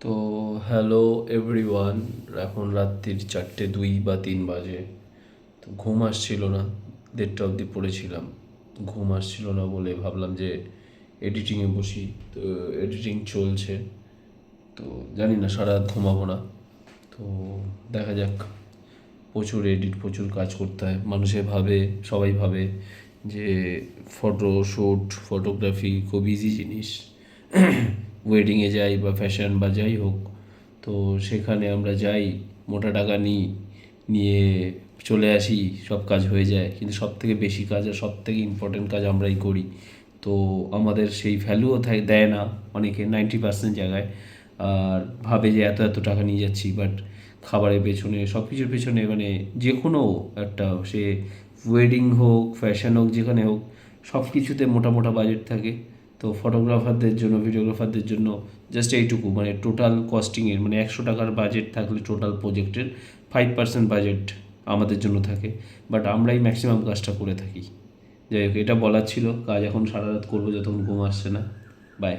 তো hello everyone. এখন রাত্রির 4:02 বা 3 বাজে। তো ঘুম আসছিল না, 1:30 অবধি পড়েছিলাম। ঘুম আসছিল না বলে ভাবলাম যে এডিটিংয়ে বসি। তো এডিটিং চলছে। তো জানি না সারা রাত ঘুমাবো না। তো দেখা যাক। প্রচুর এডিট, প্রচুর কাজ করতে হয়। সবাই ভাবে যে শ্যুট, ফটোগ্রাফি খুব ইজি জিনিস। ওয়েডিংয়ে যাই বা ফ্যাশন বা যাই হোক, তো সেখানে আমরা যাই, মোটা টাকা নিই, নিয়ে চলে আসি, সব কাজ হয়ে যায়। কিন্তু সব থেকে বেশি কাজ আর সব থেকে ইম্পর্টেন্ট কাজ আমরাই করি। তো আমাদের সেই ভ্যালুও দেয় না অনেকে, 90% জায়গায়। আর ভাবে যে এত এত টাকা নিয়ে যাচ্ছি, বাট খাবারের পেছনে, সব কিছুর পেছনে, মানে যে কোনো একটা, সে ওয়েডিং হোক, ফ্যাশন হোক, যেখানে হোক, সব কিছুতে মোটা মোটা বাজেট থাকে। তো ফটোগ্রাফারদের জন্য, ভিডিওগ্রাফারদের জন্য জাস্ট এইটুকু, মানে টোটাল কস্টিংয়ের, মানে 100 টাকার বাজেট থাকলে টোটাল প্রজেক্টের 5% বাজেট আমাদের জন্য থাকে। বাট আমরাই ম্যাক্সিমাম কাজটা করে থাকি। যাই হোক, এটা বলার ছিল। কাজ এখন সারা রাত করবো যতক্ষণ ঘুম আসছে না। বাই।